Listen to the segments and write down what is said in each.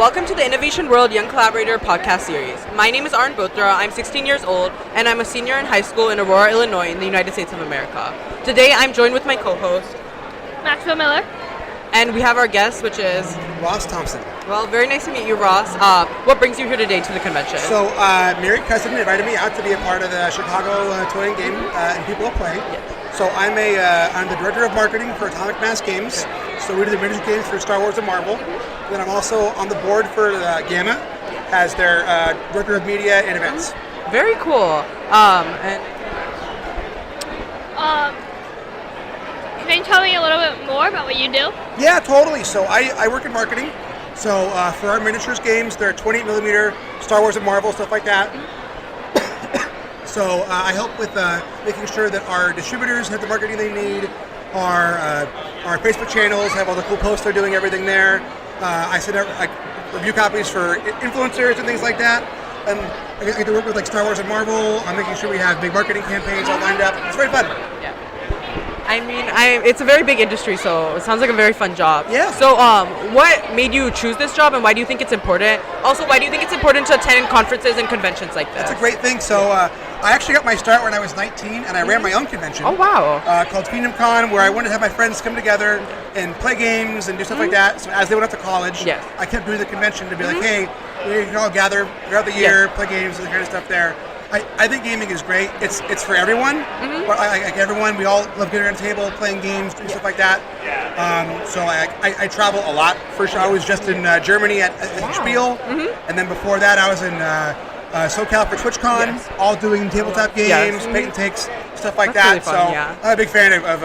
Welcome to the Innovation World Young Collaborator podcast series. My name is Arn Botra. I'm 16 years old, and I'm a senior in high school in Aurora, Illinois, in the United States of America. Today, I'm joined with my co-host, Maxwell Miller. And we have our guest, which is Ross Thompson. Well, very nice to meet you, Ross. What brings you here today to the convention? So, Mary Cousin invited me out to be a part of the Chicago Toy and Game and People of Play. Yes. So, I'm the director of marketing for Atomic Mass Games. So, we do the miniature games for Star Wars and Marvel. And then I'm also on the board for Gamma as their director of media and events. Very cool. Can you tell me a little bit more about what you do? Yeah, totally. So I work in marketing. So for our miniatures games, they're 28mm Star Wars and Marvel, stuff like that. So I help with making sure that our distributors have the marketing they need. Our Facebook channels have all the cool posts they're doing, everything there. I send out review copies for influencers and things like that. And I get to work with Star Wars and Marvel. I'm making sure we have big marketing campaigns all lined up. It's very fun. Yeah. I mean, it's a very big industry, so it sounds like a very fun job. Yeah. So, what made you choose this job, and why do you think it's important? Also, why do you think it's important to attend conferences and conventions like this? That's a great thing. So, I actually got my start when I was 19, and I ran my own convention. Oh, wow. Called Kingdom Con, where I wanted to have my friends come together and play games and do stuff like that. So, as they went off to college, Yes. I kept doing the convention to be like, hey, we can all gather throughout the year, play games, and the kind of stuff there. I think gaming is great. It's for everyone. But like everyone, we all love getting around the table, playing games, doing stuff like that. So I travel a lot. First, I was just in Germany at Spiel, and then before that, I was in SoCal for TwitchCon, all doing tabletop games, paint and takes, stuff like That's that. really fun, so yeah. I'm a big fan of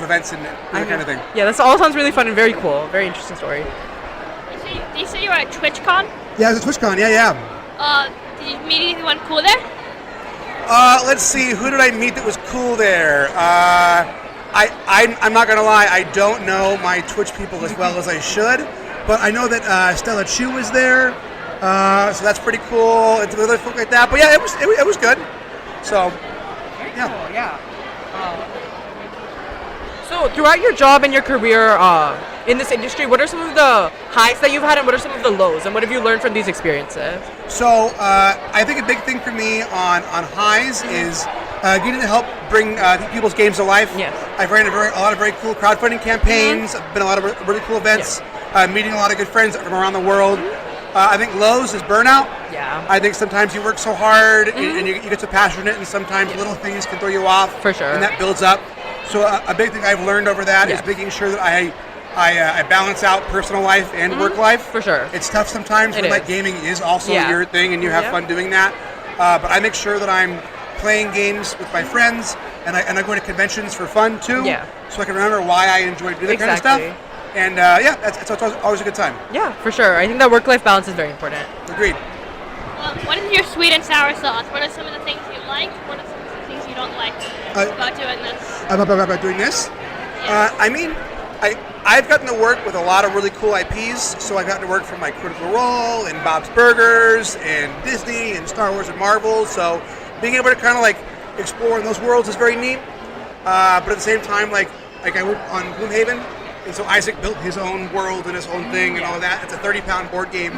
events and that kind of thing. Yeah, this all sounds really fun and very cool. Very interesting story. You said you were at TwitchCon? Yeah, I was at TwitchCon. Yeah. Did you meet anyone cool there? Let's see. Who did I meet that was cool there? I'm not gonna lie. I don't know my Twitch people as well as I should, but I know that Stella Chu was there, so that's pretty cool. And other folk like that. But yeah, it was good. So yeah. Cool, yeah. So throughout your job and your career in this industry, what are some of the highs that you've had, and what are some of the lows, and what have you learned from these experiences? So I think a big thing for me on highs is getting to help bring people's games to life. Yes. I've ran a lot of very cool crowdfunding campaigns. I've been to a lot of really cool events, meeting a lot of good friends from around the world. I think lows is burnout. Yeah. I think sometimes you work so hard and you get so passionate, and sometimes little things can throw you off. For sure. And that builds up. So a big thing I've learned over that is making sure that I balance out personal life and work life. For sure. It's tough sometimes when gaming is also your thing and you have fun doing that. But I make sure that I'm playing games with my friends, and I go to conventions for fun too. Yeah. So I can remember why I enjoy doing that kind of stuff. And it's always a good time. Yeah, for sure. I think that work-life balance is very important. Agreed. What is your sweet and sour sauce? What are some of the things you like? What are some of the things you don't like about doing this? About doing this? I mean, I've gotten to work with a lot of really cool IPs. So I've gotten to work from Critical Role and Bob's Burgers and Disney and Star Wars and Marvel. So being able to kind of explore in those worlds is very neat. But at the same time, I work on Gloomhaven, and so Isaac built his own world and his own thing and all of that. It's a 30-pound board game,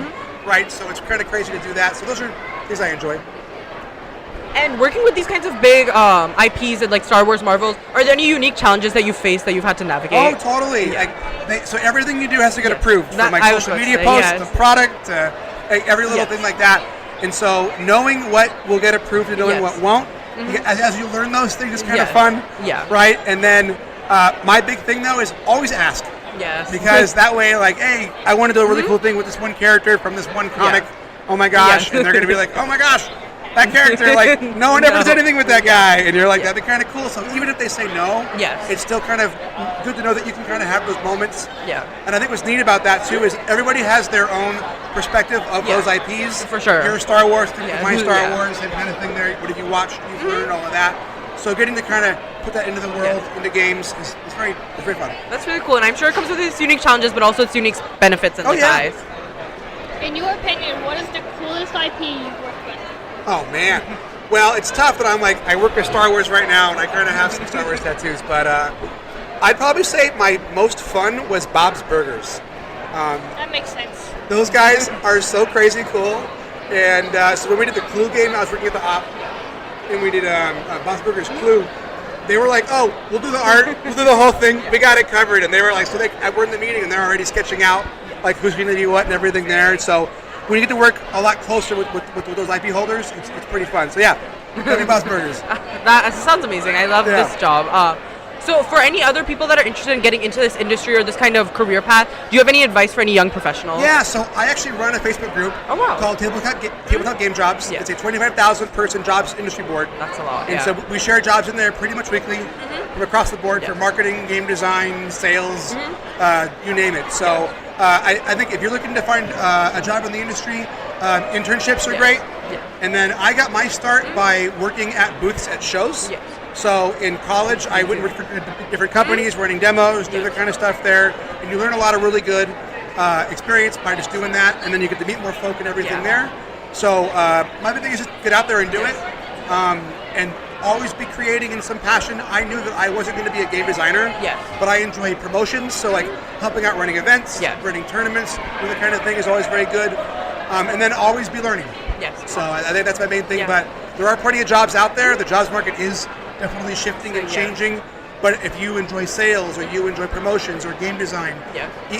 right? So it's kind of crazy to do that. So those are things I enjoy. And working with these kinds of big IPs and Star Wars, Marvels, are there any unique challenges that you faced that you've had to navigate? Oh, totally. So everything you do has to get approved from social media posts, the product, every little thing like that. And so knowing what will get approved and knowing what won't, as you learn those things, it's kind of fun. Yeah. Right? And then my big thing, though, is always ask. Yes. Because that way, hey, I want to do a really cool thing with this one character from this one comic. Oh my gosh. And they're going to be like, oh my gosh, that character, no one ever does anything with that guy. And you're like, that'd be kind of cool. So even if they say no, it's still kind of good to know that you can kind of have those moments. Yeah. And I think what's neat about that, too, is everybody has their own perspective of those IPs. For sure. Your Star Wars, my Star Wars, same kind of thing there. What have you watched? You've learned all of that. So getting to kind of put that into the world, into games, is very fun. That's really cool, and I'm sure it comes with its unique challenges, but also its unique benefits and highs. In your opinion, what is the coolest IP you've worked with? Oh man, well it's tough that I work with Star Wars right now, and I kind of have some Star Wars tattoos, but I'd probably say my most fun was Bob's Burgers. That makes sense. Those guys are so crazy cool. And so when we did the Clue game, I was working at the op, and we did Bob's Burgers Clue. They were like, "Oh, we'll do the art, we'll do the whole thing. We got it covered." And they were like, "So we're in the meeting, and they're already sketching out like who's going to do what and everything there." And so when you get to work a lot closer with those IP holders, it's pretty fun. So yeah, Bob's Burgers. That sounds amazing. I love this job. So for any other people that are interested in getting into this industry or this kind of career path, do you have any advice for any young professionals? Yeah, so I actually run a Facebook group called Tabletop Game Jobs. Yeah. It's a 25,000 person jobs industry board. That's a lot. And so we share jobs in there pretty much weekly from across the board for marketing, game design, sales, you name it. So I think if you're looking to find a job in the industry, internships are great. Yeah. And then I got my start by working at booths at shows. Yes. So in college, I went with different companies, running demos, doing that kind of stuff there, and you learn a lot of really good experience by just doing that, and then you get to meet more folk and everything there. So my big thing is just get out there and do it, and always be creating in some passion. I knew that I wasn't going to be a game designer, but I enjoy promotions, so like helping out running events, running tournaments, doing that kind of thing is always very good, and then always be learning. Yes. So I think that's my main thing, but there are plenty of jobs out there. The jobs market is definitely shifting and changing, but if you enjoy sales or you enjoy promotions or game design,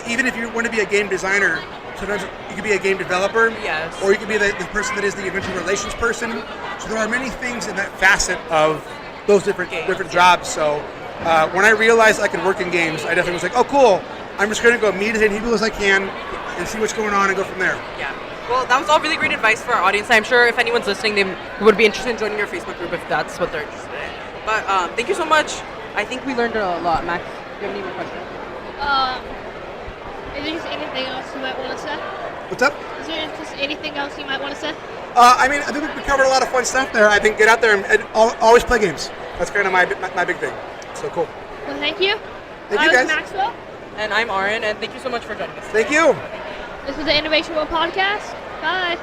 even if you want to be a game designer, sometimes you could be a game developer, or you could be the person that is the invention relations person. So there are many things in that facet of those different jobs. So when I realized I could work in games, I definitely was like, oh cool, I'm just going to go meet as many people as I can and see what's going on and go from there. Yeah. Well, that was all really great advice for our audience. I'm sure if anyone's listening, they would be interested in joining your Facebook group if that's what they're interested in. But thank you so much. I think we learned a lot. Max, do you have any more questions? Is there just anything else you might want to say? What's up? Is there just anything else you might want to say? I mean, I think we covered a lot of fun stuff there. I think get out there and always play games. That's kind of my big thing. So cool. Well, thank you. Thank you, guys. I'm Maxwell. And I'm Aaron, and thank you so much for joining us. Thank you. This was the Innovation World Podcast. Bye.